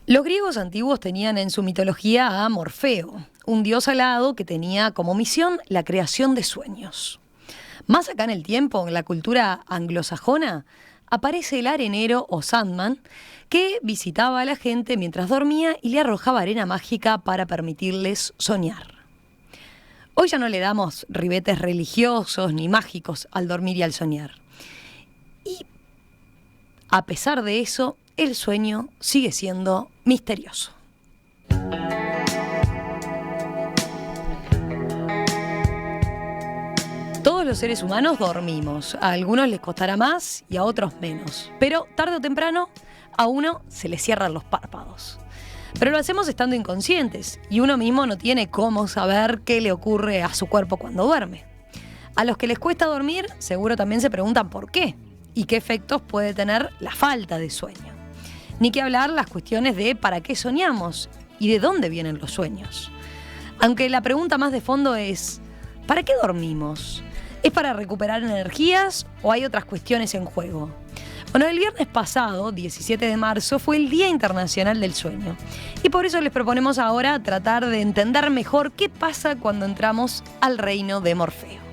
Los griegos antiguos tenían en su mitología a Morfeo, un dios alado que tenía como misión la creación de sueños. Más acá en el tiempo, en la cultura anglosajona, aparece el arenero o Sandman, que visitaba a la gente mientras dormía y le arrojaba arena mágica para permitirles soñar. Hoy ya no le damos ribetes religiosos ni mágicos al dormir y al soñar. Y a pesar de eso, el sueño sigue siendo misterioso. Todos los seres humanos dormimos. A algunos les costará más y a otros menos. Pero tarde o temprano, a uno se le cierran los párpados. Pero lo hacemos estando inconscientes y uno mismo no tiene cómo saber qué le ocurre a su cuerpo cuando duerme. A los que les cuesta dormir, seguro también se preguntan por qué y qué efectos puede tener la falta de sueño. Ni que hablar las cuestiones de para qué soñamos y de dónde vienen los sueños. Aunque la pregunta más de fondo es, ¿para qué dormimos? ¿Es para recuperar energías o hay otras cuestiones en juego? Bueno, el viernes pasado, 17 de marzo, fue el Día Internacional del Sueño. Y por eso les proponemos ahora tratar de entender mejor qué pasa cuando entramos al reino de Morfeo.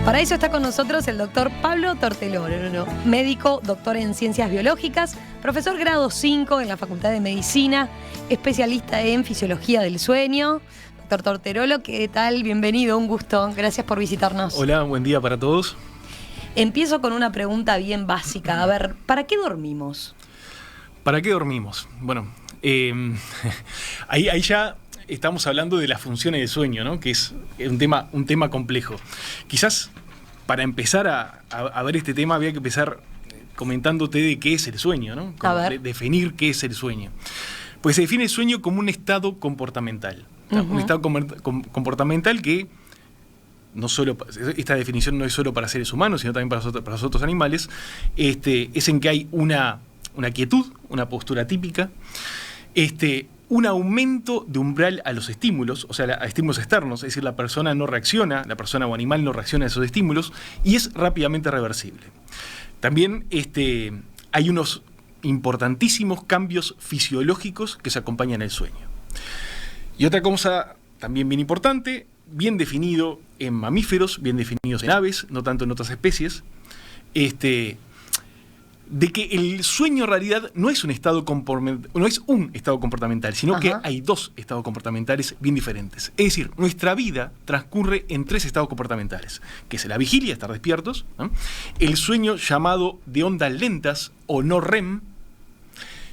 Para eso está con nosotros el doctor Pablo Torteloro, médico, doctor en Ciencias Biológicas, profesor grado 5 en la Facultad de Medicina, especialista en Fisiología del Sueño. Doctor Torteloro, ¿qué tal? Bienvenido, un gusto. Gracias por visitarnos. Hola, buen día para todos. Empiezo con una pregunta bien básica. A ver, ¿para qué dormimos? ¿Para qué dormimos? Bueno, ahí ya estamos hablando de las funciones del sueño, ¿no? Que es un tema complejo. Quizás para empezar a ver este tema había que empezar comentándote de qué es el sueño, ¿no? Definir qué es el sueño. Pues se define el sueño como un estado comportamental. ¿No? Un estado comportamental que no solo, esta definición no es solo para seres humanos, sino también para los otros animales, es en que hay una quietud, una postura típica, un aumento de umbral a los estímulos, o sea, a estímulos externos, es decir, la persona no reacciona, la persona o animal no reacciona a esos estímulos y es rápidamente reversible. También hay unos importantísimos cambios fisiológicos que se acompañan al sueño. Y otra cosa también bien importante, bien definido en mamíferos, bien definidos en aves, no tanto en otras especies, de que el sueño en realidad no es un estado comportamental, sino que hay dos estados comportamentales bien diferentes. Es decir, nuestra vida transcurre en tres estados comportamentales, que es la vigilia, estar despiertos, ¿no? El sueño llamado de ondas lentas o no REM,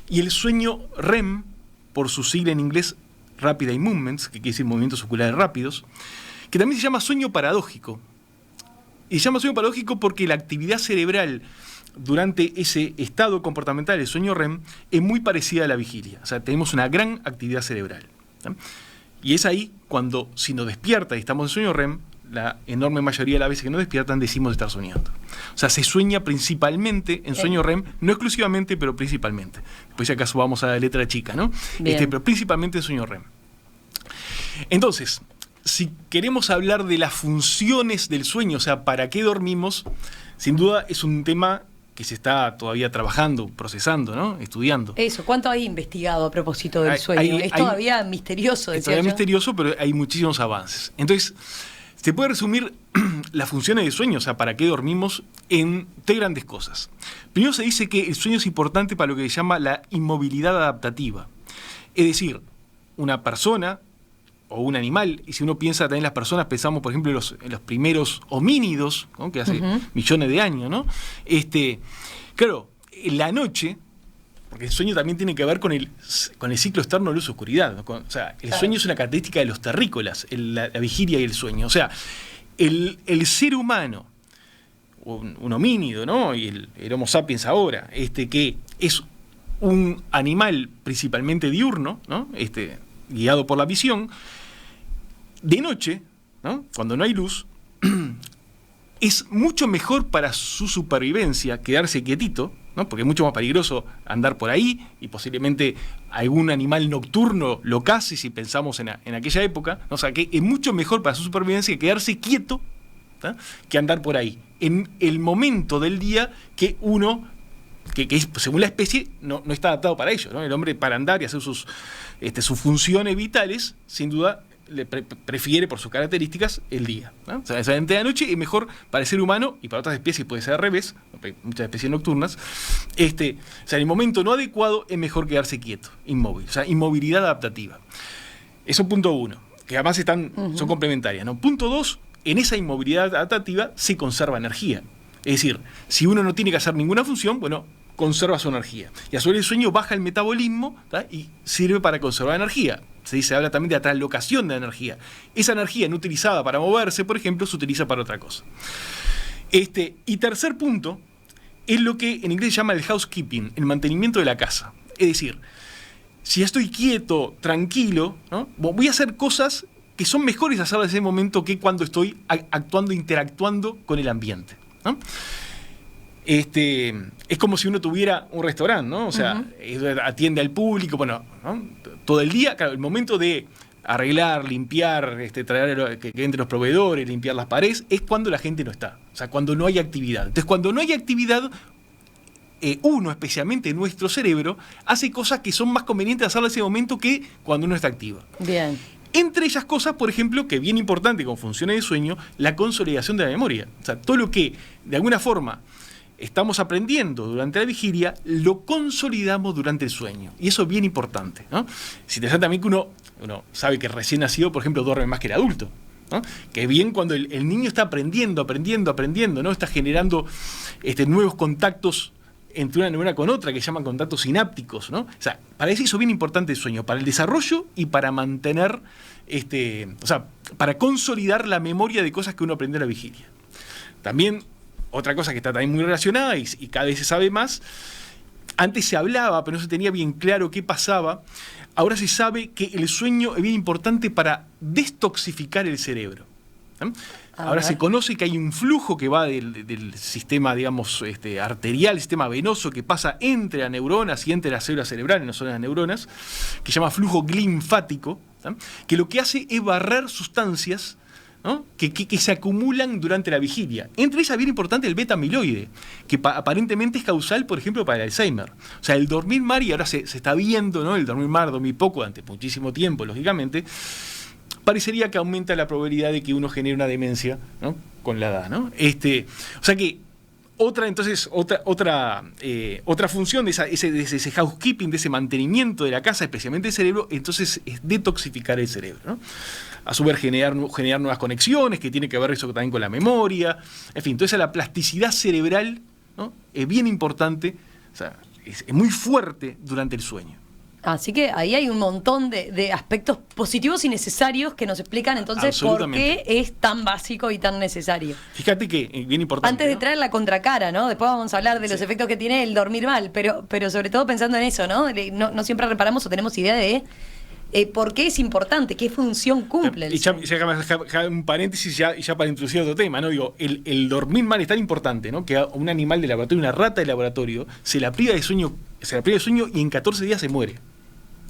y el sueño REM, por su sigla en inglés Rapid Eye Movements, que quiere decir movimientos oculares rápidos, que también se llama sueño paradójico. Y se llama sueño paradójico porque la actividad cerebral durante ese estado comportamental, el sueño REM, es muy parecida a la vigilia. O sea, tenemos una gran actividad cerebral, ¿sí? Y es ahí cuando, si nos despierta y estamos en sueño REM, la enorme mayoría de las veces que nos despiertan decimos estar soñando. O sea, se sueña principalmente en sueño REM, no exclusivamente, pero principalmente. Después si acaso vamos a la letra chica, ¿no? Pero principalmente en sueño REM. Entonces, si queremos hablar de las funciones del sueño, o sea, ¿para qué dormimos? Sin duda es un tema que se está todavía trabajando, procesando, ¿no? Estudiando. Eso, ¿cuánto hay investigado a propósito del sueño? Es todavía misterioso, decía yo. Es todavía misterioso, pero hay muchísimos avances. Entonces, se puede resumir las funciones del sueño, o sea, para qué dormimos, en tres grandes cosas. Primero se dice que el sueño es importante para lo que se llama la inmovilidad adaptativa. Es decir, una persona o un animal, y si uno piensa también en las personas, pensamos por ejemplo en los primeros homínidos, ¿no? Que hace millones de años, ¿no? Claro, en la noche, porque el sueño también tiene que ver con el ciclo externo de luz-oscuridad, ¿no? O sea, el sueño es una característica de los terrícolas, la vigilia y el sueño. O sea, el ser humano, un homínido, ¿no? Y el Homo sapiens ahora, que es un animal principalmente diurno, ¿no? Guiado por la visión, de noche, ¿no? Cuando no hay luz, es mucho mejor para su supervivencia quedarse quietito, ¿no? Porque es mucho más peligroso andar por ahí y posiblemente algún animal nocturno lo case si pensamos en aquella época, ¿no? O sea que es mucho mejor para su supervivencia quedarse quieto, ¿tá? Que andar por ahí, en el momento del día que uno según la especie no está adaptado para ello, ¿no? El hombre, para andar y hacer sus funciones vitales, sin duda prefiere por sus características el día, ¿no? O sea, esa de la noche es mejor para el ser humano, y para otras especies puede ser al revés, muchas especies nocturnas. O sea, en el momento no adecuado es mejor quedarse quieto, inmóvil, o sea, inmovilidad adaptativa. Eso punto 1, que además son complementarias, ¿no? Punto 2, en esa inmovilidad adaptativa se conserva energía. Es decir, si uno no tiene que hacer ninguna función, bueno, conserva su energía. Y a su vez el sueño baja el metabolismo, ¿tá? Y sirve para conservar energía. Se habla también de la translocación de energía. Esa energía no utilizada para moverse, por ejemplo, se utiliza para otra cosa. Y tercer punto es lo que en inglés se llama el housekeeping, el mantenimiento de la casa. Es decir, si estoy quieto, tranquilo, ¿no? Voy a hacer cosas que son mejores hacerlas en ese momento que cuando estoy actuando, interactuando con el ambiente, ¿no? Es como si uno tuviera un restaurante, ¿no? O sea, atiende al público, bueno, ¿no? Todo el día, claro, el momento de arreglar, limpiar, traer que entren los proveedores, limpiar las paredes, es cuando la gente no está, o sea, cuando no hay actividad. Entonces, cuando no hay actividad, uno, especialmente nuestro cerebro, hace cosas que son más convenientes hacerlas en ese momento que cuando uno está activo. Bien. Entre ellas cosas, por ejemplo, que es bien importante con funciones de sueño, la consolidación de la memoria. O sea, todo lo que, de alguna forma, estamos aprendiendo durante la vigilia, lo consolidamos durante el sueño. Y eso es bien importante, ¿no? Es interesante también que uno sabe que recién nacido, por ejemplo, duerme más que el adulto, ¿no? Que es bien cuando el niño está aprendiendo, ¿no? Está generando nuevos contactos entre una neurona con otra, que se llaman contactos sinápticos, ¿no? O sea, para eso es bien importante el sueño, para el desarrollo y para mantener, o sea, para consolidar la memoria de cosas que uno aprende en la vigilia. También, otra cosa que está también muy relacionada y cada vez se sabe más, antes se hablaba, pero no se tenía bien claro qué pasaba, ahora se sabe que el sueño es bien importante para destoxificar el cerebro, ¿no? Ahora se conoce que hay un flujo que va del sistema, digamos, arterial, el sistema venoso, que pasa entre las neuronas y entre las células cerebrales, no son las neuronas, que se llama flujo linfático, ¿no? Que lo que hace es barrer sustancias, ¿no? que se acumulan durante la vigilia. Entre ellas, bien importante, el beta-amiloide, que aparentemente es causal, por ejemplo, para el Alzheimer. O sea, el dormir mal, y ahora se está viendo, ¿no? El dormir mal, dormir poco, durante muchísimo tiempo, lógicamente, parecería que aumenta la probabilidad de que uno genere una demencia, ¿no? Con la edad, ¿no? O sea que otra función de ese housekeeping, de ese mantenimiento de la casa, especialmente el cerebro, entonces es detoxificar el cerebro, ¿no? A su vez generar nuevas conexiones, que tiene que ver eso también con la memoria, en fin, entonces la plasticidad cerebral, ¿no? Es bien importante, o sea, es muy fuerte durante el sueño. Así que ahí hay un montón de aspectos positivos y necesarios que nos explican entonces por qué es tan básico y tan necesario. Fíjate que es bien importante. Antes de traer la contracara, ¿no? Después vamos a hablar de los efectos que tiene el dormir mal, pero sobre todo pensando en eso, ¿no? No siempre reparamos o tenemos idea de por qué es importante, qué función cumple el sueño. Ya un paréntesis ya para introducir otro tema, ¿no? Digo, el dormir mal es tan importante, ¿no? Que a un animal de laboratorio, una rata de laboratorio, se la priva de sueño y en 14 días se muere.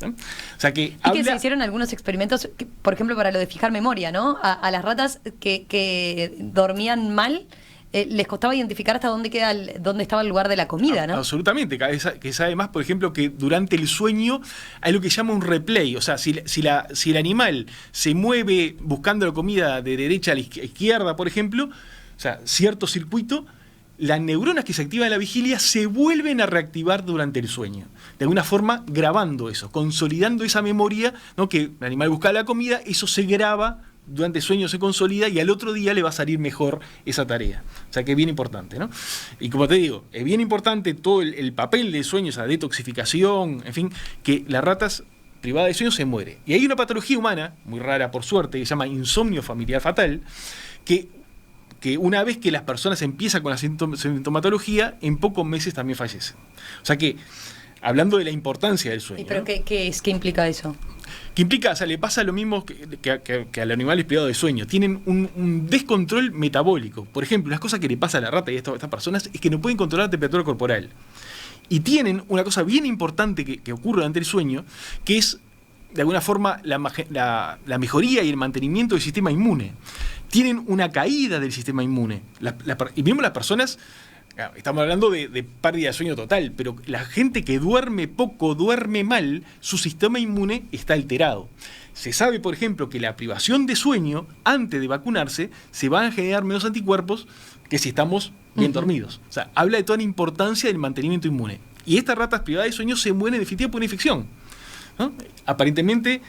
¿No? O sea que que se hicieron algunos experimentos, por ejemplo, para lo de fijar memoria, ¿no? A las ratas que dormían mal, les costaba identificar hasta dónde estaba el lugar de la comida, ¿no? Absolutamente, que sabe más, por ejemplo, que durante el sueño hay lo que se llama un replay, o sea, si el animal se mueve buscando la comida de derecha a la izquierda, por ejemplo, o sea, cierto circuito, las neuronas que se activan en la vigilia se vuelven a reactivar durante el sueño. De alguna forma, grabando eso, consolidando esa memoria, ¿no? Que el animal busca la comida, eso se graba, durante el sueño se consolida y al otro día le va a salir mejor esa tarea. O sea que es bien importante, ¿no? Y como te digo, es bien importante todo el papel del sueño, esa detoxificación, en fin, que las ratas privadas de sueño se muere. Y hay una patología humana, muy rara por suerte, que se llama insomnio familiar fatal, que una vez que las personas empiezan con la sintomatología, en pocos meses también fallecen. O sea que, hablando de la importancia del sueño. ¿Pero ¿no? ¿Qué implica eso? Que implica, o sea, le pasa lo mismo que a los animales privados de sueño. Tienen un descontrol metabólico. Por ejemplo, las cosas que le pasa a la rata y a estas personas es que no pueden controlar la temperatura corporal. Y tienen una cosa bien importante que ocurre durante el sueño, que es, de alguna forma, la mejoría y el mantenimiento del sistema inmune. Tienen una caída del sistema inmune. Y mismo las personas Estamos hablando de pérdida de sueño total, pero la gente que duerme poco, duerme mal, su sistema inmune está alterado. Se sabe, por ejemplo, que la privación de sueño, antes de vacunarse, se van a generar menos anticuerpos que si estamos bien dormidos. O sea, habla de toda la importancia del mantenimiento inmune. Y estas ratas privadas de sueño se mueren en definitiva por una infección, ¿no? Aparentemente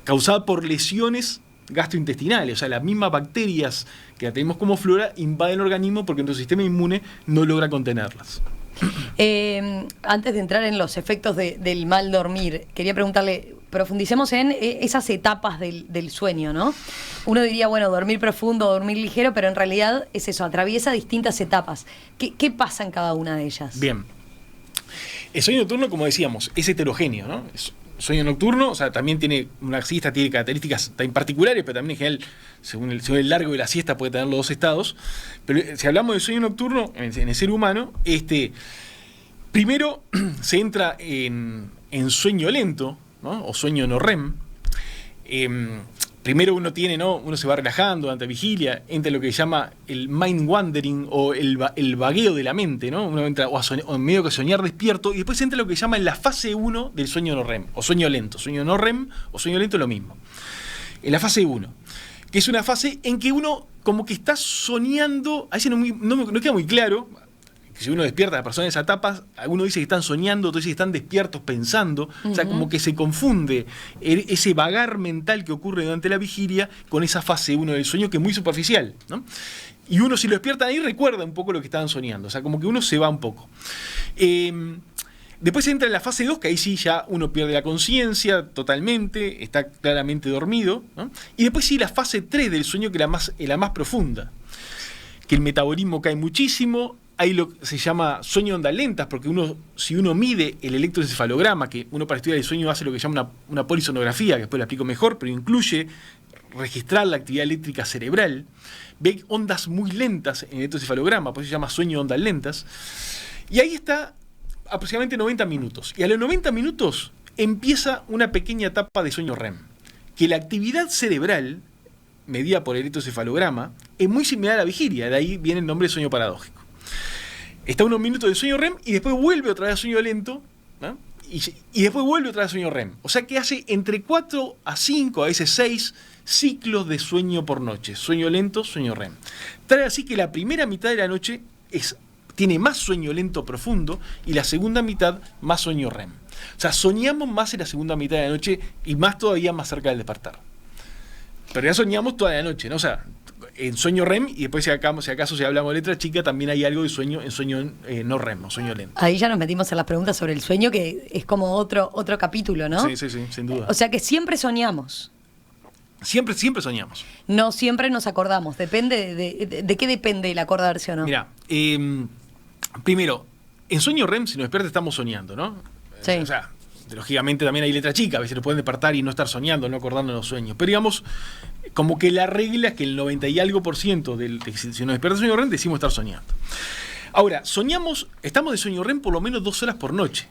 causada por lesiones gastrointestinales. O sea, las mismas bacterias que la tenemos como flora invaden el organismo porque nuestro sistema inmune no logra contenerlas. Antes de entrar en los efectos del mal dormir, quería preguntarle, profundicemos en esas etapas del sueño, ¿no? Uno diría, bueno, dormir profundo, dormir ligero, pero en realidad es eso, atraviesa distintas etapas. ¿Qué pasa en cada una de ellas? Bien. El sueño nocturno, como decíamos, es heterogéneo, ¿no? Sueño nocturno, o sea, también tiene una siesta, tiene características tan particulares, pero también en general, según el largo de la siesta, puede tener los dos estados. Pero si hablamos de sueño nocturno, en el ser humano, primero se entra en sueño lento, ¿no? O sueño no REM. Primero uno se va relajando durante la vigilia, entra lo que se llama el mind wandering o el vagueo de la mente, ¿no? Uno entra o en medio que soñar despierto, y después entra lo que se llama en la fase 1 del sueño no REM, o sueño lento. Sueño no REM o sueño lento es lo mismo. En la fase 1, que es una fase en que uno como que está soñando, a veces no queda muy claro. Si uno despierta a las personas en esa etapa, algunos dice que están soñando, otros dicen que están despiertos pensando. O sea, como que se confunde ese vagar mental que ocurre durante la vigilia con esa fase 1 del sueño, que es muy superficial, ¿no? Y uno, si lo despierta ahí, recuerda un poco lo que estaban soñando. O sea, como que uno se va un poco. Después entra en la fase 2, que ahí sí ya uno pierde la conciencia totalmente, está claramente dormido, ¿no? Y después sí la fase 3 del sueño, que es la más profunda, que el metabolismo cae muchísimo. Ahí se llama sueño de ondas lentas, porque si uno mide el electroencefalograma, que uno para estudiar el sueño hace lo que se llama una polisonografía, que después la explico mejor, pero incluye registrar la actividad eléctrica cerebral, ve ondas muy lentas en el electroencefalograma, por eso se llama sueño de ondas lentas. Y ahí está aproximadamente 90 minutos. Y a los 90 minutos empieza una pequeña etapa de sueño REM, que la actividad cerebral, medida por el electroencefalograma, es muy similar a la vigilia, de ahí viene el nombre de sueño paradójico. Está unos minutos de sueño REM y después vuelve otra vez a sueño lento, ¿no? Y después vuelve otra vez a sueño REM. O sea que hace entre 4 a 5, a veces 6 ciclos de sueño por noche. Sueño lento, sueño REM. Trae así que la primera mitad de la noche tiene más sueño lento profundo y la segunda mitad más sueño REM. O sea, soñamos más en la segunda mitad de la noche y más todavía más cerca del despertar. Pero ya soñamos toda la noche, ¿no? O sea, en sueño REM, y después si acaso hablamos de letra chica, también hay algo de sueño en sueño no REM, o sueño lento. Ahí ya nos metimos en las preguntas sobre el sueño, que es como otro capítulo, ¿no? Sí, sin duda. O sea que siempre soñamos. Siempre soñamos. No siempre nos acordamos. Depende de qué depende el acordarse o no. Mira, primero, en sueño REM, si nos despierta, estamos soñando, ¿no? Sí. O sea, lógicamente también hay letra chica, a veces nos pueden despertar y no estar soñando, no acordando los sueños. Pero digamos, como que la regla es que el 90 y algo % si nos despierta sueño REM, decimos estar soñando. Ahora, estamos de sueño REM por lo menos 2 horas por noche.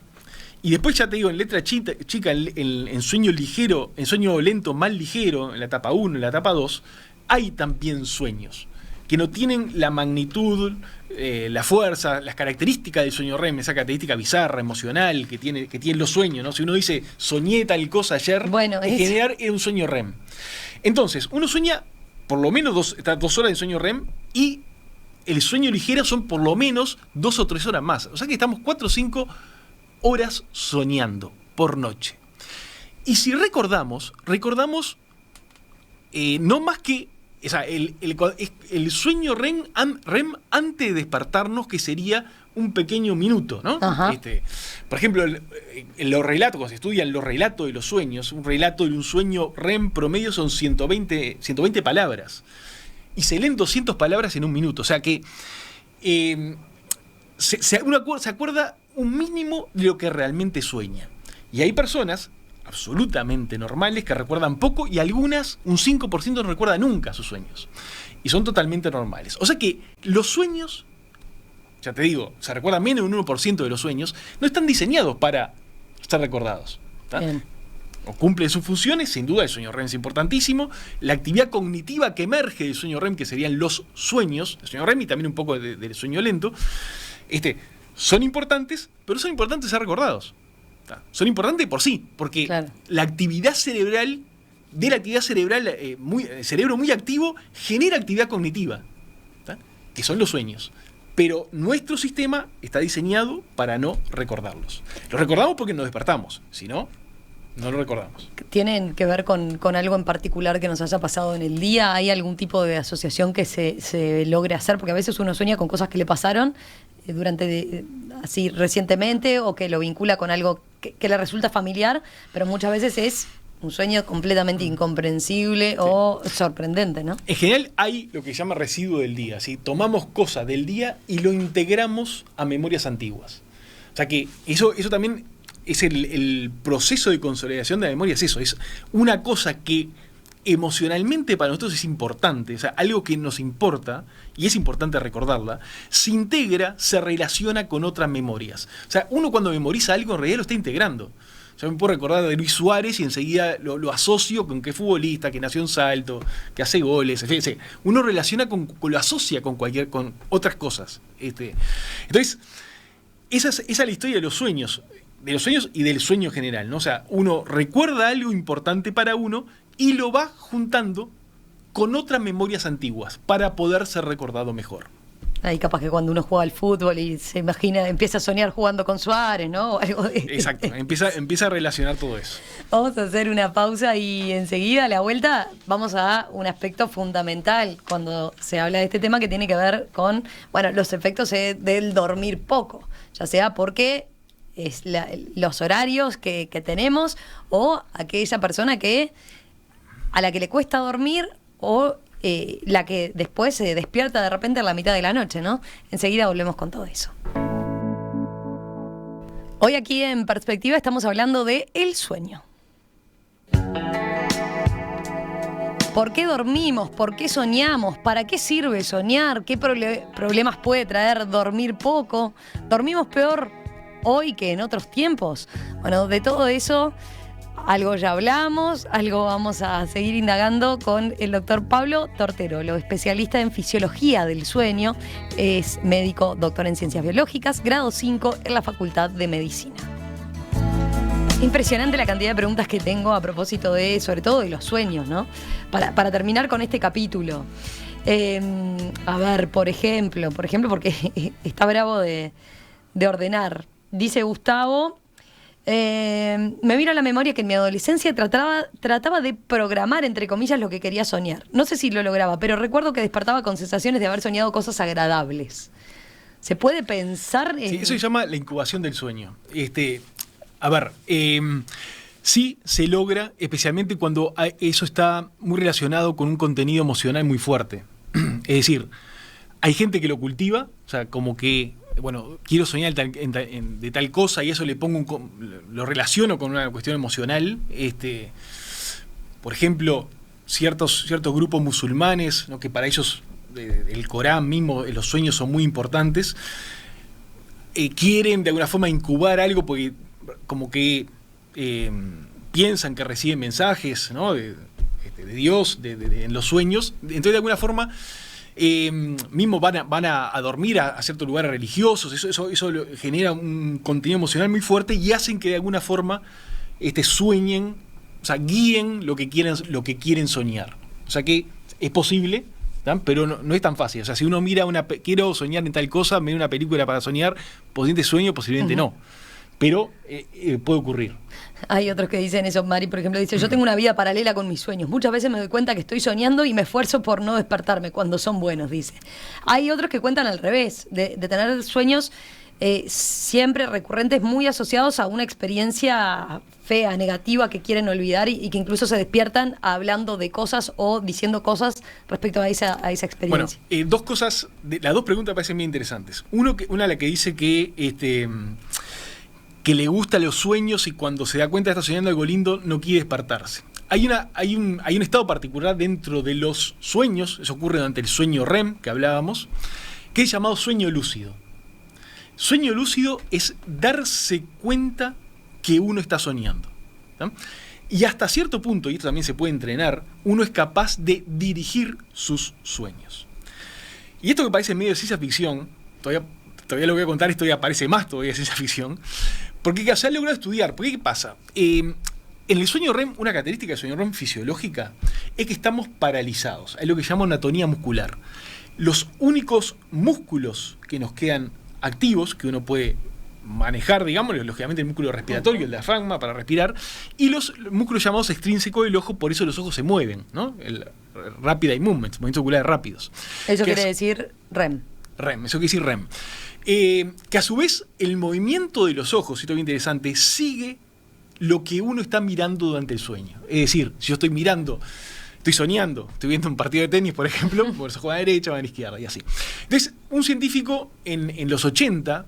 Y después ya te digo, en letra chica, en sueño ligero, en sueño lento más ligero, en la etapa 1, en la etapa 2, hay también sueños que no tienen la magnitud, la fuerza, las características del sueño REM, esa característica bizarra, emocional que tienen los sueños, ¿no? Si uno dice, soñé tal cosa ayer, bueno, en general es un sueño REM. Entonces, uno sueña por lo menos 2 horas de sueño REM y el sueño ligero son por lo menos 2 o 3 horas más. O sea que estamos 4 o 5 horas soñando por noche. Y si recordamos no más que, o sea, el sueño REM antes de despertarnos, que sería un pequeño minuto, ¿no? Por ejemplo, en los relatos, cuando se estudian los relatos de los sueños, un relato de un sueño REM promedio son 120 palabras. Y se leen 200 palabras en un minuto. O sea que uno se acuerda un mínimo de lo que realmente sueña. Y hay personas absolutamente normales que recuerdan poco y algunas, un 5%, no recuerda nunca sus sueños. Y son totalmente normales. O sea que los sueños, ya te digo, se recuerda menos de un 1% de los sueños, no están diseñados para ser recordados. o cumple sus funciones. Sin duda el sueño REM es importantísimo. La actividad cognitiva que emerge del sueño REM, que serían los sueños, el sueño REM y también un poco del sueño lento, son importantes, pero son importantes ser recordados. Son importantes por sí, porque claro, la actividad cerebral, cerebro muy activo, genera actividad cognitiva, que son los sueños. Pero nuestro sistema está diseñado para no recordarlos. Los recordamos porque nos despertamos, si no, no lo recordamos. ¿Tienen que ver con algo en particular que nos haya pasado en el día? ¿Hay algún tipo de asociación que se logre hacer? Porque a veces uno sueña con cosas que le pasaron así recientemente, o que lo vincula con algo que le resulta familiar, pero muchas veces es un sueño completamente incomprensible o sorprendente, ¿no? En general hay lo que se llama residuo del día, ¿sí? Tomamos cosas del día y lo integramos a memorias antiguas. O sea que eso también es el proceso de consolidación de la memoria, es una cosa que emocionalmente para nosotros es importante, o sea, algo que nos importa, y es importante recordarla, se integra, se relaciona con otras memorias. O sea, uno cuando memoriza algo en realidad lo está integrando. Yo me puedo recordar de Luis Suárez y enseguida lo asocio con que es futbolista, que nació en Salto, que hace goles. En fin, uno relaciona lo asocia con otras cosas. Entonces, esa es la historia de los sueños y del sueño general, ¿no? O sea, uno recuerda algo importante para uno y lo va juntando con otras memorias antiguas para poder ser recordado mejor. Ahí capaz que cuando uno juega al fútbol y se imagina, empieza a soñar jugando con Suárez, ¿no? O algo de... Exacto, empieza a relacionar todo eso. Vamos a hacer una pausa y enseguida, a la vuelta, vamos a un aspecto fundamental cuando se habla de este tema, que tiene que ver con, los efectos del dormir poco, ya sea porque es los horarios que tenemos, o aquella persona a la que le cuesta dormir, o la que después se despierta de repente a la mitad de la noche, ¿no? Enseguida volvemos con todo eso. Hoy aquí en Perspectiva estamos hablando de el sueño. ¿Por qué dormimos? ¿Por qué soñamos? ¿Para qué sirve soñar? ¿Qué problemas puede traer dormir poco? ¿Dormimos peor hoy que en otros tiempos? Bueno, de todo eso algo ya hablamos, algo vamos a seguir indagando con el doctor Pablo Torterolo, especialista en fisiología del sueño, es médico, doctor en ciencias biológicas, grado 5 en la Facultad de Medicina. Impresionante la cantidad de preguntas que tengo a propósito sobre todo de los sueños, ¿no? Para terminar con este capítulo. A ver, por ejemplo, porque está bravo de ordenar. Dice Gustavo... me vino a la memoria que en mi adolescencia trataba de programar, entre comillas, lo que quería soñar. No sé si lo lograba, pero recuerdo que despertaba con sensaciones de haber soñado cosas agradables. ¿Se puede pensar en...? Sí, eso se llama la incubación del sueño. Sí se logra, especialmente cuando eso está muy relacionado con un contenido emocional muy fuerte. Es decir, hay gente que lo cultiva, o sea, como que... quiero soñar de tal cosa y eso lo relaciono con una cuestión emocional. Por ejemplo, ciertos grupos musulmanes, ¿no? Que para ellos el Corán mismo, los sueños son muy importantes, quieren de alguna forma incubar algo porque como que piensan que reciben mensajes, ¿no? de Dios en los sueños. Entonces de alguna forma... mismo van a dormir a ciertos lugares religiosos, eso genera un contenido emocional muy fuerte y hacen que de alguna forma sueñen, o sea, guíen lo que quieren soñar. O sea que es posible, ¿tá? Pero no es tan fácil. O sea, si uno mira quiero soñar en tal cosa, mira una película para soñar, posiblemente sueño, posiblemente no. Pero puede ocurrir. Hay otros que dicen eso. Mari, por ejemplo, dice: yo tengo una vida paralela con mis sueños. Muchas veces me doy cuenta que estoy soñando y me esfuerzo por no despertarme cuando son buenos, dice. Hay otros que cuentan al revés, de tener sueños siempre recurrentes, muy asociados a una experiencia fea, negativa, que quieren olvidar y que incluso se despiertan hablando de cosas o diciendo cosas respecto a esa experiencia. Bueno, dos cosas, las dos preguntas parecen muy interesantes. Una la que dice que le gustan los sueños y cuando se da cuenta de que está soñando algo lindo no quiere despertarse. Hay un estado particular dentro de los sueños, eso ocurre durante el sueño REM que hablábamos, que es llamado sueño lúcido. Sueño lúcido es darse cuenta que uno está soñando, ¿no? Y hasta cierto punto, y esto también se puede entrenar, uno es capaz de dirigir sus sueños. Y esto que parece medio de ciencia ficción, todavía lo voy a contar, esto ya parece más todavía de ciencia ficción, porque se ha logrado estudiar. Porque ¿qué pasa? En el sueño REM, una característica del sueño REM fisiológica es que estamos paralizados. Es lo que se llama anatomía muscular. Los únicos músculos que nos quedan activos, que uno puede manejar, digamos, lógicamente el músculo respiratorio, el diafragma para respirar, y los músculos llamados extrínsecos del ojo, por eso los ojos se mueven, ¿no? El rapid eye movements, movimientos oculares rápidos. Eso quiere decir REM. REM, eso quiere decir REM. Que a su vez el movimiento de los ojos, y esto es interesante, sigue lo que uno está mirando durante el sueño. Es decir, si yo estoy mirando, estoy soñando, estoy viendo un partido de tenis, por ejemplo, por eso juega a la derecha, va a la izquierda, y así. Entonces, un científico en los 80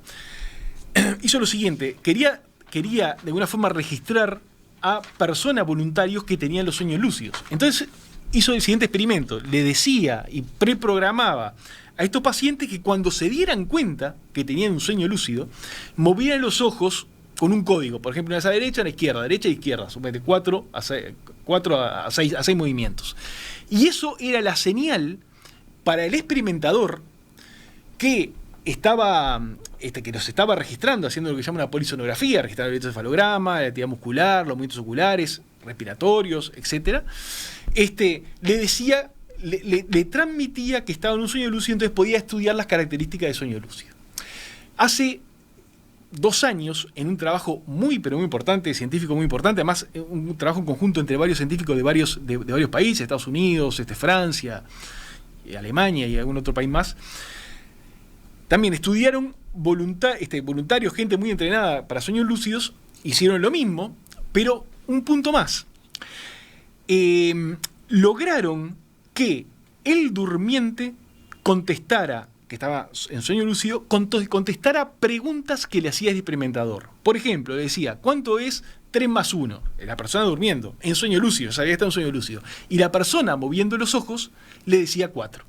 hizo lo siguiente, quería de alguna forma registrar a personas voluntarios que tenían los sueños lúcidos. Entonces hizo el siguiente experimento, le decía y preprogramaba a estos pacientes que cuando se dieran cuenta que tenían un sueño lúcido, movieran los ojos con un código, por ejemplo, una vez a la derecha, a la izquierda, derecha e izquierda, suponete 4 a 6 movimientos. Y eso era la señal para el experimentador que que los estaba registrando, haciendo lo que se llama una polisonografía, registrando el electroencefalograma, la actividad muscular, los movimientos oculares, respiratorios, etc. Le decía, le transmitía que estaba en un sueño lúcido, entonces podía estudiar las características del sueño lúcido. Hace 2 años, en un trabajo pero muy importante, científico muy importante, además un trabajo en conjunto entre varios científicos de varios países, Estados Unidos, Francia, Alemania y algún otro país más, también estudiaron voluntarios, gente muy entrenada para sueños lúcidos, hicieron lo mismo, pero un punto más. Lograron que el durmiente contestara, que estaba en sueño lúcido, contestara preguntas que le hacía el experimentador. Por ejemplo, le decía, ¿cuánto es 3 más 1? La persona durmiendo, en sueño lúcido, sabía que estaba en sueño lúcido. Y la persona, moviendo los ojos, le decía 4.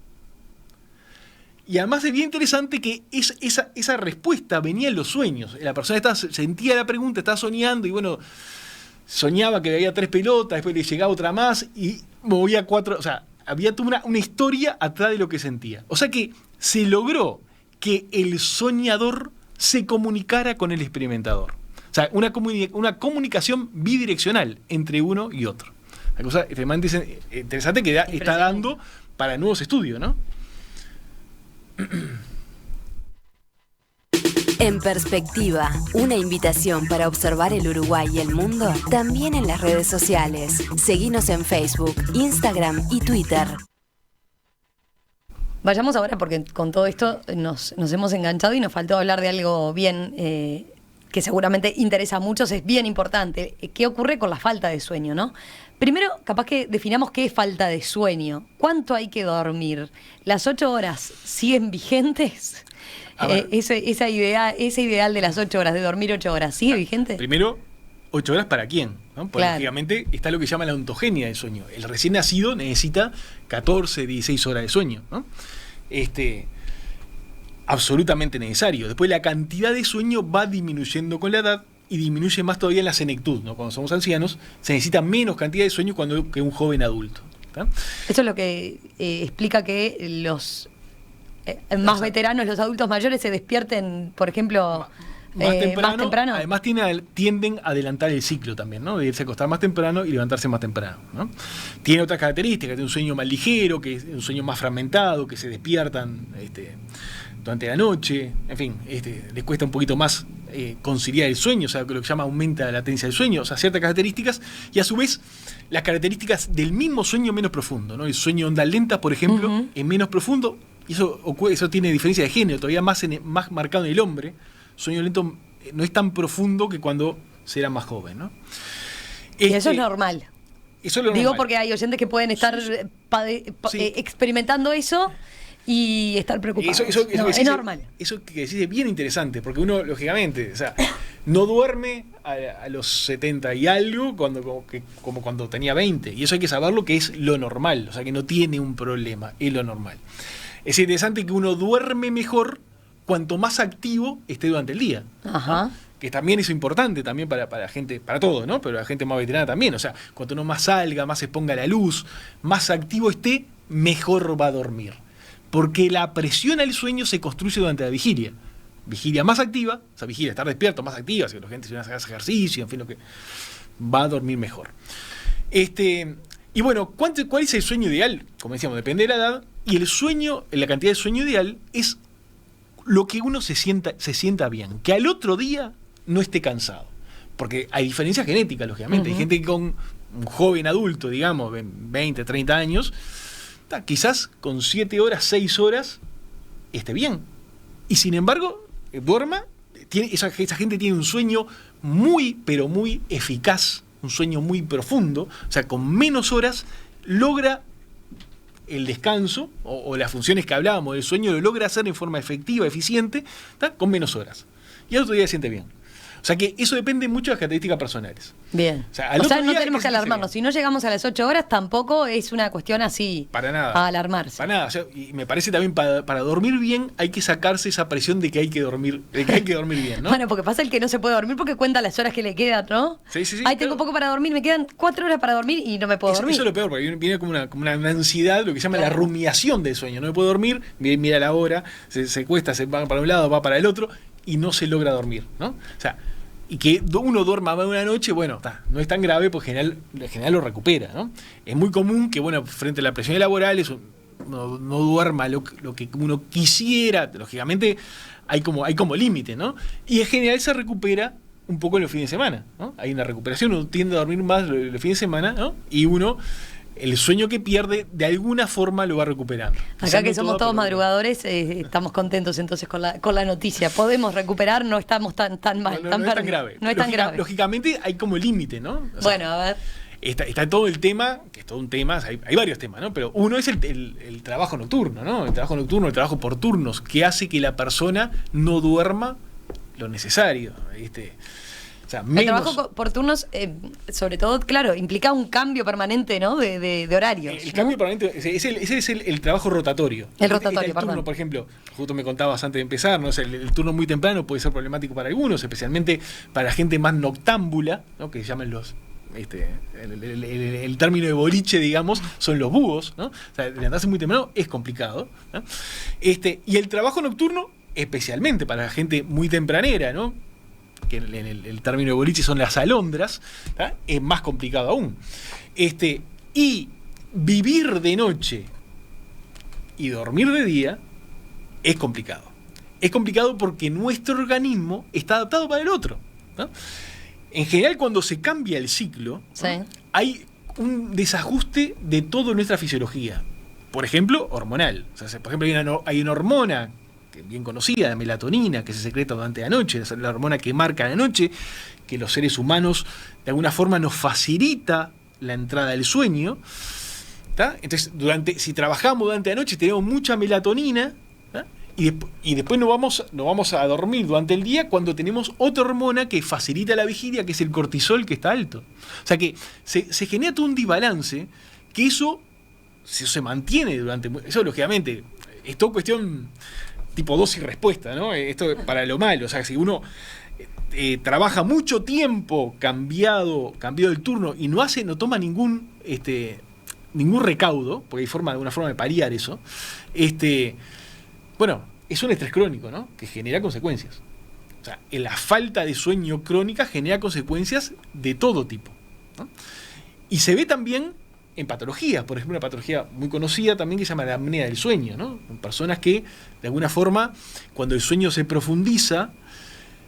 Y además es bien interesante que esa respuesta venía en los sueños. La persona sentía la pregunta, estaba soñando y bueno, soñaba que había 3 pelotas, después le llegaba otra más y movía 4. O sea, había toda una historia atrás de lo que sentía. O sea que se logró que el soñador se comunicara con el experimentador. O sea, una comunicación bidireccional entre uno y otro. Una cosa extremadamente interesante que está dando para nuevos estudios, ¿no? En Perspectiva, una invitación para observar el Uruguay y el mundo, también en las redes sociales. Seguinos en Facebook, Instagram y Twitter. Vayamos ahora, porque con todo esto nos hemos enganchado y nos faltó hablar de algo bien que seguramente interesa a muchos, es bien importante. ¿Qué ocurre con la falta de sueño, no? Primero, capaz que definamos qué es falta de sueño. ¿Cuánto hay que dormir? ¿Las 8 horas siguen vigentes? Esa ideal de las 8 horas, de dormir 8 horas, ¿sigue vigente? Primero, 8 horas para quién, ¿no? Porque claro, lógicamente está lo que se llama la ontogenia del sueño. El recién nacido necesita 14, 16 horas de sueño, ¿no? Absolutamente necesario. Después la cantidad de sueño va disminuyendo con la edad y disminuye más todavía en la senectud, ¿no? Cuando somos ancianos se necesita menos cantidad de sueño que un joven adulto, ¿tá? Eso es lo que explica que los más veteranos, los adultos mayores, se despierten, por ejemplo, más temprano. Además tienden a adelantar el ciclo también, ¿no? De irse a acostar más temprano y levantarse más temprano, ¿no? Tiene otras características, tiene un sueño más ligero, que es un sueño más fragmentado, que se despiertan durante la noche, en fin, les cuesta un poquito más conciliar el sueño, o sea, lo que se llama aumenta la latencia del sueño, o sea, ciertas características, y a su vez las características del mismo sueño menos profundo, ¿no? El sueño onda lenta, por ejemplo, es menos profundo, y eso tiene diferencia de género, todavía más marcado en el hombre. Sueño lento no es tan profundo que cuando se era más joven, ¿no? Y eso es normal. Eso es lo Digo normal. Porque hay oyentes que pueden estar experimentando eso y estar preocupados. Es normal. Eso que decís es bien interesante, porque uno, lógicamente, o sea, no duerme a los 70 y algo como cuando tenía 20. Y eso hay que saberlo, que es lo normal, o sea, que no tiene un problema, es lo normal. Es interesante que uno duerme mejor cuanto más activo esté durante el día. Ajá. que también es importante también para gente, para todo, ¿no? Pero la gente más veterana también. O sea, cuanto uno más salga, más se exponga a la luz, más activo esté, mejor va a dormir. Porque la presión al sueño se construye durante la vigilia. Vigilia más activa, o sea, vigilia, estar despierto, más activa, si la gente se hace ejercicio, en fin, lo que va a dormir mejor. Y bueno, ¿cuál es el sueño ideal? Como decíamos, depende de la edad. Y el sueño, la cantidad de sueño ideal es lo que uno se sienta bien. Que al otro día no esté cansado. Porque hay diferencias genéticas, lógicamente. Hay gente que con un joven adulto, digamos, 20, 30 años, quizás con 7 horas, 6 horas, esté bien. Y sin embargo, duerma, esa gente tiene un sueño muy, pero muy eficaz, un sueño muy profundo, o sea, con menos horas logra el descanso o las funciones que hablábamos del sueño, lo logra hacer en forma efectiva, eficiente, con menos horas. Y al otro día se siente bien. O sea que eso depende mucho de las características personales. Bien. O sea no tenemos que alarmarnos. Si no llegamos a las 8 horas, tampoco es una cuestión así para nada. A alarmarse. Para nada. O sea, y me parece también para dormir bien hay que sacarse esa presión de que hay que dormir, bien, ¿no? Bueno, porque pasa el que no se puede dormir porque cuenta las horas que le quedan, ¿no? Sí. Ahí tengo poco para dormir, me quedan 4 horas para dormir y no me puedo dormir. Eso es lo peor, porque viene como una ansiedad, lo que se llama la rumiación del sueño. No me puedo dormir, mira la hora, se cuesta, se va para un lado, va para el otro y no se logra dormir, ¿no? O sea, y que uno duerma más de una noche, bueno, no es tan grave, porque en general lo recupera, ¿no? Es muy común que, bueno, frente a la presión laboral, no duerma lo que uno quisiera. Lógicamente hay como límite, ¿no? Y en general se recupera un poco en los fines de semana, ¿no? Hay una recuperación, uno tiende a dormir más los fines de semana, ¿no? Y el sueño que pierde, de alguna forma lo va recuperando. Acá que somos todos madrugadores, estamos contentos entonces con la noticia. Podemos recuperar, no estamos tan mal. No es tan grave. No es tan grave. Lógicamente hay como límite, ¿no? O sea, bueno, a ver. Está todo el tema, que es todo un tema, hay varios temas, ¿no? Pero uno es el trabajo nocturno, ¿no? El trabajo nocturno, el trabajo por turnos, que hace que la persona no duerma lo necesario, O sea, el trabajo por turnos, sobre todo, claro, implica un cambio permanente, ¿no? de horarios. El cambio permanente, ese es el trabajo rotatorio. El rotatorio, el turno, por ejemplo, justo me contabas antes de empezar, ¿no? O sea, el turno muy temprano puede ser problemático para algunos, especialmente para la gente más noctámbula, ¿no? Que se llaman el término de boliche, digamos, son los búhos, ¿no? O sea, levantarse muy temprano es complicado, ¿no? Y el trabajo nocturno, especialmente para la gente muy tempranera, ¿no? Que en el término de boliche son las alondras, ¿tá? Es más complicado aún. Y vivir de noche y dormir de día es complicado. Es complicado porque nuestro organismo está adaptado para el otro, ¿no? En general, cuando se cambia el ciclo, sí, hay un desajuste de toda nuestra fisiología. Por ejemplo, hormonal. O sea, por ejemplo, hay una hormona bien conocida, la melatonina, que se secreta durante la noche, es la hormona que marca la noche, que los seres humanos de alguna forma nos facilita la entrada del sueño, ¿tá? Entonces, si trabajamos durante la noche tenemos mucha melatonina, ¿tá? Y después nos vamos a dormir durante el día cuando tenemos otra hormona que facilita la vigilia, que es el cortisol, que está alto. O sea que se genera todo un desbalance, que eso se mantiene eso lógicamente es toda cuestión tipo dosis y respuesta, ¿no? Esto para lo malo. O sea, si uno trabaja mucho tiempo cambiado el turno y no toma ningún recaudo, porque hay alguna forma de paliar eso, bueno, es un estrés crónico, ¿no? Que genera consecuencias. O sea, la falta de sueño crónica genera consecuencias de todo tipo, ¿no? Y se ve también en patologías, por ejemplo, una patología muy conocida también que se llama la apnea del sueño, ¿no? En personas que, de alguna forma, cuando el sueño se profundiza,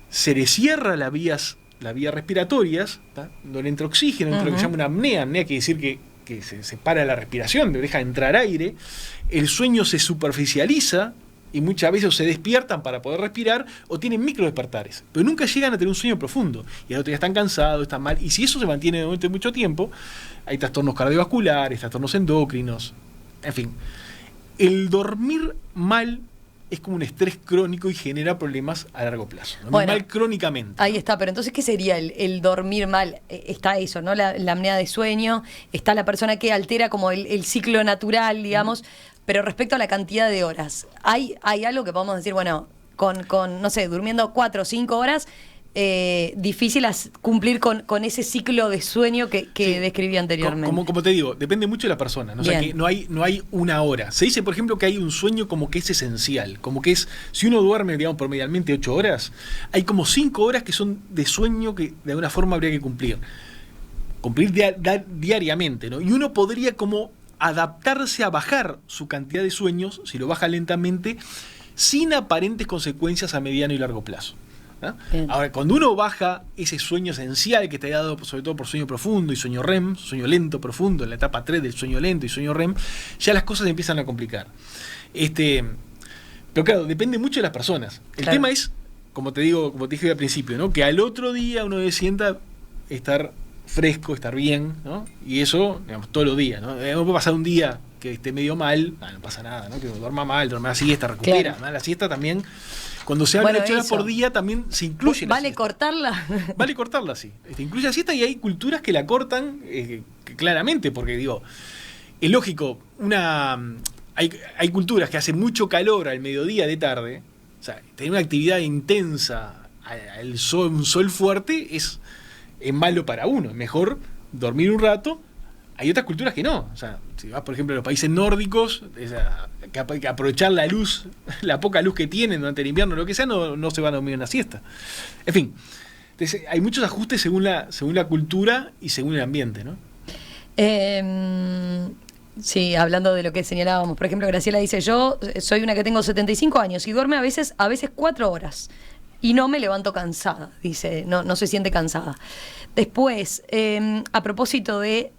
se le cierra las vías respiratorias, ¿tá? No le entra oxígeno, entra lo que se llama una apnea. Apnea quiere decir que se para la respiración, deja entrar aire, el sueño se superficializa y muchas veces se despiertan para poder respirar o tienen micro despertares, pero nunca llegan a tener un sueño profundo y al otro día están cansados, están mal, y si eso se mantiene durante mucho tiempo, hay trastornos cardiovasculares, trastornos endocrinos, en fin. El dormir mal es como un estrés crónico y genera problemas a largo plazo. Dormir mal crónicamente. Ahí está, pero entonces, ¿qué sería el dormir mal? Está eso, ¿no? La apnea de sueño, está la persona que altera como el ciclo natural, digamos. Pero respecto a la cantidad de horas, ¿hay algo que podemos decir, bueno, con no sé, durmiendo 4 o 5 horas, difícil cumplir con ese ciclo de sueño que describí anteriormente. Como te digo, depende mucho de la persona, ¿no? O sea, que no hay una hora. Se dice, por ejemplo, que hay un sueño como que es esencial, como que es, si uno duerme, digamos, promedialmente 8 horas, hay como 5 horas que son de sueño que de alguna forma habría que cumplir diariamente, ¿no? Y uno podría como adaptarse a bajar su cantidad de sueños, si lo baja lentamente, sin aparentes consecuencias a mediano y largo plazo. ¿No? Ahora, cuando uno baja ese sueño esencial que te ha dado, sobre todo por sueño profundo y sueño REM, sueño lento profundo, en la etapa 3 del sueño lento y sueño REM, ya las cosas empiezan a complicar. Pero claro, depende mucho de las personas. El tema es, como te dije al principio, ¿no? Que al otro día uno sienta estar fresco, estar bien, ¿no? Y eso, digamos, todos los días, ¿no? No puede pasar un día que esté medio mal, no pasa nada, ¿no? Que duerma mal, duerma la siesta, recupera, ¿no? La siesta también, cuando se habla de 8 horas por día, también se incluye la siesta. ¿Cortarla? Vale cortarla, sí. Incluye la siesta y hay culturas que la cortan claramente, porque digo, es lógico, hay culturas que hacen mucho calor al mediodía de tarde, o sea, tener una actividad intensa, un sol fuerte es malo para uno, es mejor dormir un rato. Hay otras culturas que no, o sea, si vas por ejemplo a los países nórdicos, que aprovechar la luz, la poca luz que tienen durante el invierno, lo que sea, no se van a dormir una siesta. En fin, entonces, hay muchos ajustes según la cultura y según el ambiente, ¿no? Sí, hablando de lo que señalábamos, por ejemplo, Graciela dice, yo soy una que tengo 75 años y duerme a veces 4 horas. Y no me levanto cansada, dice, no se siente cansada. Después, a propósito de,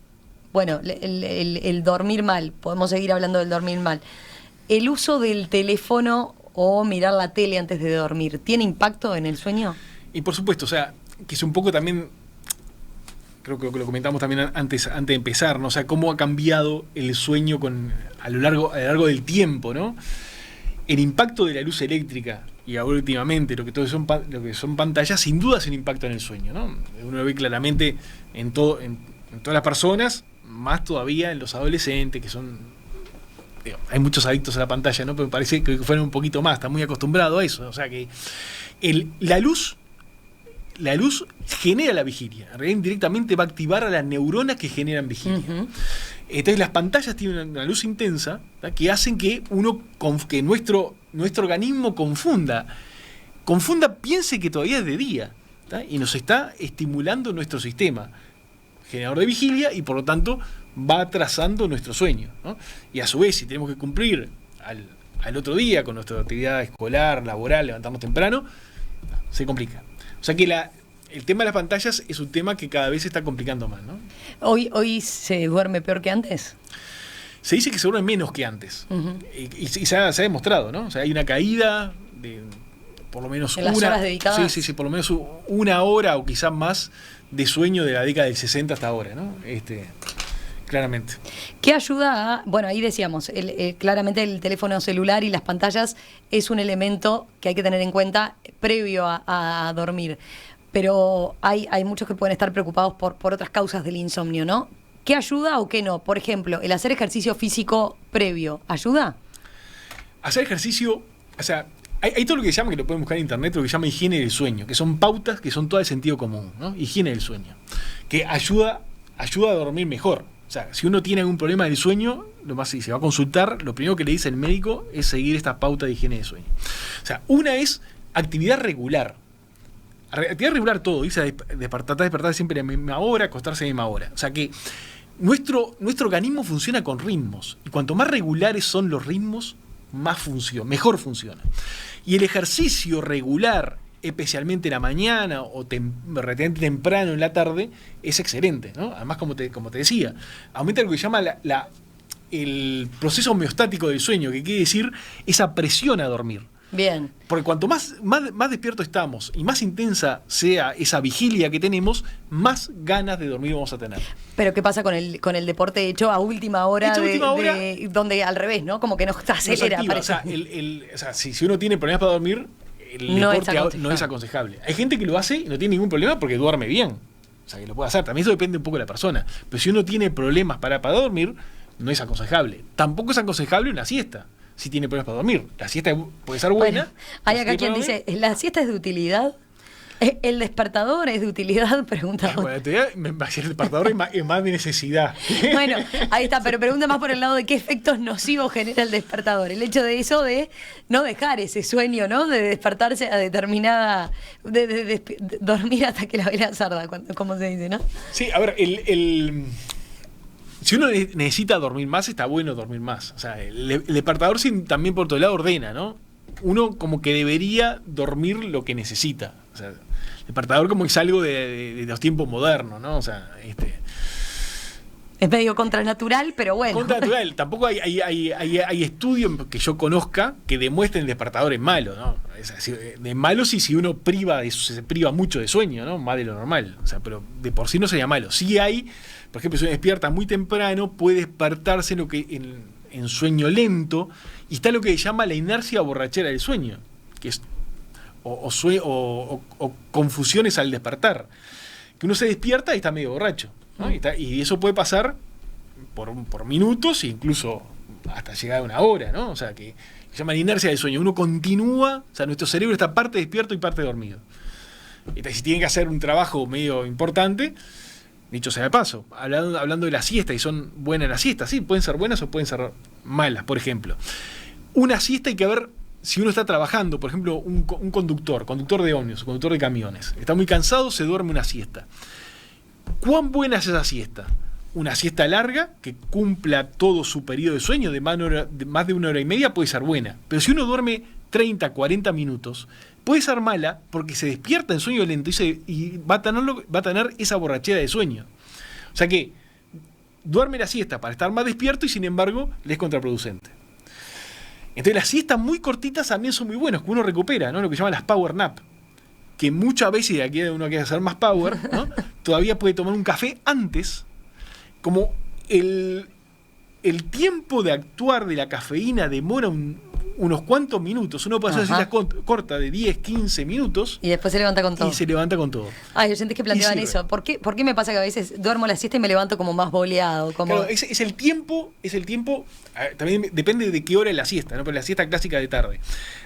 bueno, el dormir mal, podemos seguir hablando del dormir mal. ¿El uso del teléfono o mirar la tele antes de dormir tiene impacto en el sueño? Y por supuesto, o sea, que es un poco también, creo que lo comentamos también antes de empezar, ¿no? O sea, cómo ha cambiado el sueño a lo largo del tiempo, ¿no? El impacto de la luz eléctrica y ahora últimamente lo que son pantallas, sin duda es un impacto en el sueño, ¿no? Uno lo ve claramente en todas las personas, más todavía en los adolescentes, que son, hay muchos adictos a la pantalla, ¿no? Pero me parece que fueron un poquito más, están muy acostumbrados a eso. O sea que la luz genera la vigilia, en realidad indirectamente va a activar a las neuronas que generan vigilia. Uh-huh. Entonces las pantallas tienen una luz intensa, ¿tá? Que hacen que nuestro organismo confunda, piense que todavía es de día, ¿tá? Y nos está estimulando nuestro sistema generador de vigilia y por lo tanto va atrasando nuestro sueño, ¿no? Y a su vez, si tenemos que cumplir al otro día con nuestra actividad escolar, laboral, levantarnos temprano, se complica. O sea que el tema de las pantallas es un tema que cada vez se está complicando más, ¿no? ¿Hoy se duerme peor que antes? Se dice que se duerme menos que antes. Uh-huh. Y se ha demostrado, ¿no? O sea, hay una caída de por lo menos ¿en las horas dedicadas? Sí, por lo menos 1 hora o quizás más de sueño de la década del 60 hasta ahora, ¿no? Claramente. ¿Qué ayuda a...? Bueno, ahí decíamos, claramente el teléfono celular y las pantallas es un elemento que hay que tener en cuenta previo a dormir. Pero hay muchos que pueden estar preocupados por otras causas del insomnio, ¿no? ¿Qué ayuda o qué no? Por ejemplo, el hacer ejercicio físico previo, ¿ayuda? Hacer ejercicio, o sea, hay todo lo que se llama, que lo pueden buscar en internet, lo que se llama higiene del sueño, que son pautas que son todas de sentido común, ¿no? Higiene del sueño, que ayuda a dormir mejor. O sea, si uno tiene algún problema del sueño, si se va a consultar, lo primero que le dice el médico es seguir esta pauta de higiene del sueño. O sea, una es actividad regular. Actividad regular todo, dice despertar siempre a la misma hora, acostarse a la misma hora. O sea que nuestro organismo funciona con ritmos. Y cuanto más regulares son los ritmos, mejor funciona. Y el ejercicio regular, especialmente en la mañana o relativamente temprano en la tarde, es excelente, ¿no? Además, como te decía, aumenta lo que se llama el proceso homeostático del sueño, que quiere decir esa presión a dormir. Bien. Porque cuanto más despiertos estamos y más intensa sea esa vigilia que tenemos, más ganas de dormir vamos a tener. Pero ¿qué pasa con el deporte hecho a última hora, donde al revés, ¿no? Como que nos acelera. O sea, si uno tiene problemas para dormir, el deporte no es aconsejable. Hay gente que lo hace y no tiene ningún problema porque duerme bien. O sea, que lo puede hacer. También eso depende un poco de la persona. Pero si uno tiene problemas para dormir, no es aconsejable. Tampoco es aconsejable una siesta. Si tiene problemas para dormir. La siesta puede ser buena. Bueno, hay acá quien dice, ¿la siesta es de utilidad? ¿El despertador es de utilidad? Pregunta. Bueno, me parece el despertador es más de necesidad. Bueno, ahí está, pero pregunta más por el lado de qué efectos nocivos genera el despertador. El hecho de eso, de no dejar ese sueño, ¿no? De despertarse a determinada... de dormir hasta que la vela sarda, como se dice, ¿no? Sí, a ver, si uno necesita dormir más, está bueno dormir más. O sea, el despertador también por otro lado ordena, ¿no? Uno como que debería dormir lo que necesita. O sea, el despertador como es algo de los tiempos modernos, ¿no? O sea, es medio contranatural, pero bueno. Contranatural. Tampoco hay estudios que yo conozca que demuestren el despertador es malo, ¿no? De malo si uno se priva mucho de sueño, ¿no? Más de lo normal. O sea, pero de por sí no sería malo. Sí hay, por ejemplo, si uno despierta muy temprano, puede despertarse en sueño lento, y está lo que se llama la inercia borrachera del sueño, que es o confusiones al despertar. Que uno se despierta y está medio borracho, ¿no? Y eso puede pasar por minutos e incluso hasta llegar a una hora, ¿no? O sea, que se llama la inercia del sueño. Uno continúa, o sea, nuestro cerebro está parte despierto y parte dormido. Si tienen que hacer un trabajo medio importante, dicho sea de paso, hablando de la siesta, y son buenas las siestas, sí, pueden ser buenas o pueden ser malas. Por ejemplo, una siesta hay que ver si uno está trabajando, por ejemplo, un conductor de ómnibus, conductor de camiones, está muy cansado, se duerme una siesta. ¿Cuán buena es esa siesta? Una siesta larga, que cumpla todo su periodo de sueño, de más de 1 hora y media, puede ser buena. Pero si uno duerme 30, 40 minutos, puede ser mala porque se despierta en sueño lento y va a tener esa borrachera de sueño. O sea que duerme la siesta para estar más despierto y sin embargo le es contraproducente. Entonces las siestas muy cortitas también son muy buenas, que uno recupera, ¿no? Lo que llaman las power nap, que muchas veces, aquí uno quiere hacer más power, ¿no? Todavía puede tomar un café antes, como el tiempo de actuar de la cafeína demora unos cuantos minutos. Uno puede hacer una siesta corta de 10, 15 minutos. Y después se levanta con todo. Y se levanta con todo. Ay, oyentes que planteaban eso. ¿Por qué me pasa que a veces duermo la siesta y me levanto como más boleado? Claro, es el tiempo, también depende de qué hora es la siesta, ¿no? Pero la siesta clásica de tarde.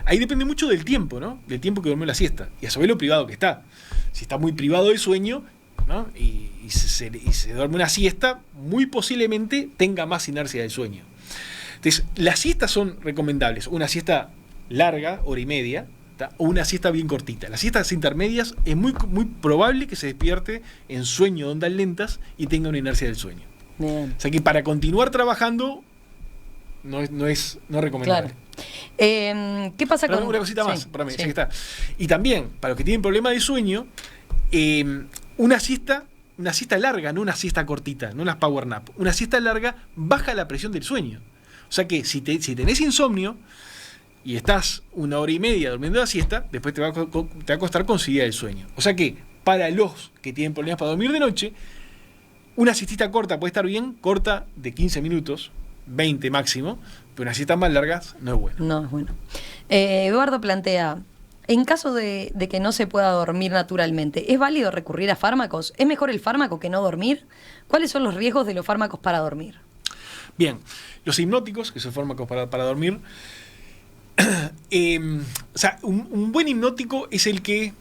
Ahí depende mucho del tiempo, ¿no? Del tiempo que duerme la siesta. Y a su vez lo privado que está. Si está muy privado de sueño, ¿no? y se duerme una siesta, muy posiblemente tenga más inercia del sueño. Entonces, las siestas son recomendables. Una siesta larga, hora y media, ¿tá? O una siesta bien cortita. Las siestas intermedias es muy, muy probable que se despierte en sueño de ondas lentas y tenga una inercia del sueño. Bien. O sea que para continuar trabajando no es recomendable. Claro. ¿Qué pasa con...? Una cosita más, sí, para mí, sí. ya que está. Y también, para los que tienen problemas de sueño, una siesta larga, no una siesta cortita, no las power nap. Una siesta larga baja la presión del sueño. O sea que si tenés insomnio y estás 1 hora y media durmiendo la siesta, después te va a costar conciliar el sueño. O sea que para los que tienen problemas para dormir de noche, una siestita corta puede estar bien, corta de 15 minutos, 20 máximo, pero unas siestas más largas no es bueno. No es bueno. Eduardo plantea, en caso de que no se pueda dormir naturalmente, ¿es válido recurrir a fármacos? ¿Es mejor el fármaco que no dormir? ¿Cuáles son los riesgos de los fármacos para dormir? Bien, los hipnóticos, que son fármacos para dormir, o sea, un buen hipnótico es el que...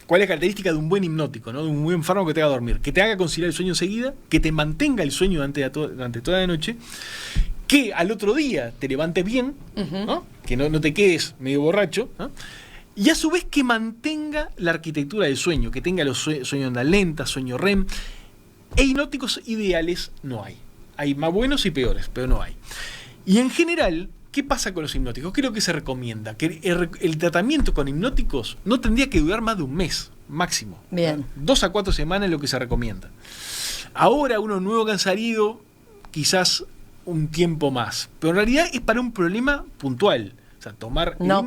¿Cuál es la característica de un buen hipnótico, ¿no? De un buen fármaco que te haga dormir? Que te haga conciliar el sueño enseguida, que te mantenga el sueño durante toda la noche, que al otro día te levantes bien, ¿no? Que no te quedes medio borracho, ¿no? Y a su vez que mantenga la arquitectura del sueño, que tenga los sueños de onda lenta, sueño REM. E hipnóticos ideales no hay. Hay más buenos y peores, pero no hay. Y en general, ¿qué pasa con los hipnóticos? ¿Qué es lo que se recomienda? Que el tratamiento con hipnóticos no tendría que durar más de un mes, máximo. Bien. 2 a 4 semanas es lo que se recomienda. Ahora, uno nuevo que han salido, quizás un tiempo más. Pero en realidad es para un problema puntual. O sea, tomar no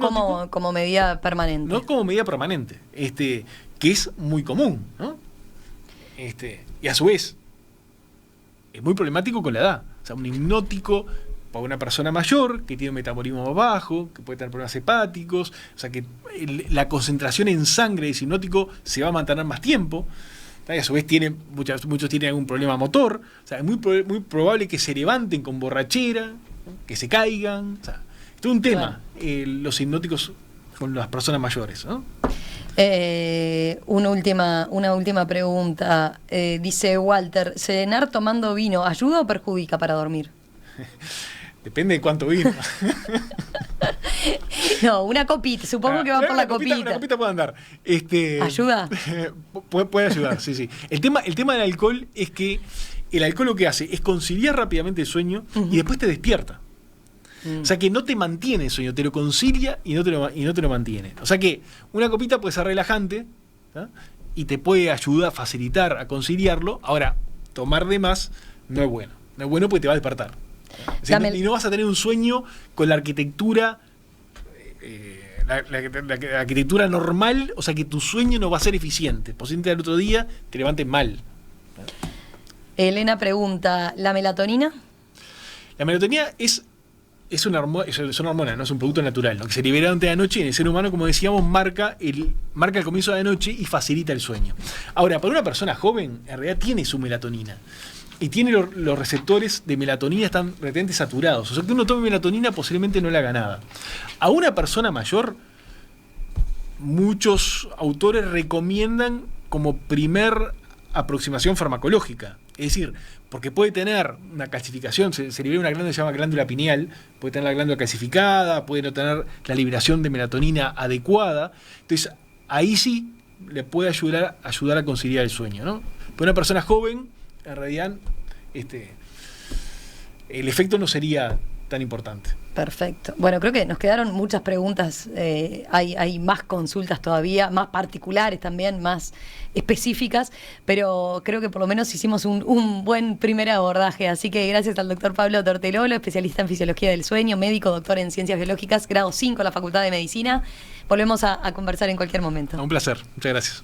como medida permanente. No como medida permanente. Que es muy común, ¿no? Y a su vez, es muy problemático con la edad. O sea, un hipnótico para una persona mayor que tiene un metabolismo más bajo, que puede tener problemas hepáticos, o sea que la concentración en sangre de ese hipnótico se va a mantener más tiempo. Y a su vez muchos tienen algún problema motor. O sea, es muy probable que se levanten con borrachera, que se caigan. O sea, es todo un tema, claro. Los hipnóticos con las personas mayores, ¿no? Una última pregunta. Dice Walter, ¿cenar tomando vino ayuda o perjudica para dormir? Depende de cuánto vino. No, una copita. Supongo que va por la copita. Una copita puede andar. ¿Ayuda? Puede ayudar, sí. El tema del alcohol es que el alcohol lo que hace es conciliar rápidamente el sueño y después te despierta. O sea que no te mantiene el sueño, te lo concilia y no te lo mantiene. O sea que una copita puede ser relajante, ¿tá? Y te puede ayudar, facilitar a conciliarlo. Ahora, tomar de más no es bueno. No es bueno porque te va a despertar. O sea, y no vas a tener un sueño con la arquitectura, la arquitectura normal, o sea que tu sueño no va a ser eficiente. Posiblemente al otro día te levantes mal. Elena pregunta, ¿la melatonina? La melatonina es una hormona, no es un producto natural. Lo que se libera durante la noche en el ser humano, como decíamos, marca el comienzo de la noche y facilita el sueño. Ahora, para una persona joven, en realidad tiene su melatonina. Y tiene los receptores de melatonina están relativamente saturados. O sea que uno tome melatonina posiblemente no le haga nada. A una persona mayor, muchos autores recomiendan como primer aproximación farmacológica. Es decir, porque puede tener una calcificación, se libera una glándula que se llama glándula pineal, puede tener la glándula calcificada, puede no tener la liberación de melatonina adecuada. Entonces, ahí sí le puede ayudar a conciliar el sueño, ¿no? Para una persona joven, en realidad, el efecto no sería tan importante. Perfecto. Bueno, creo que nos quedaron muchas preguntas. Hay más consultas todavía, más particulares también, más específicas, pero creo que por lo menos hicimos un buen primer abordaje. Así que gracias al doctor Pablo Tortelolo, especialista en fisiología del sueño, médico, doctor en ciencias biológicas, grado 5 en la Facultad de Medicina. Volvemos a conversar en cualquier momento. Un placer. Muchas gracias.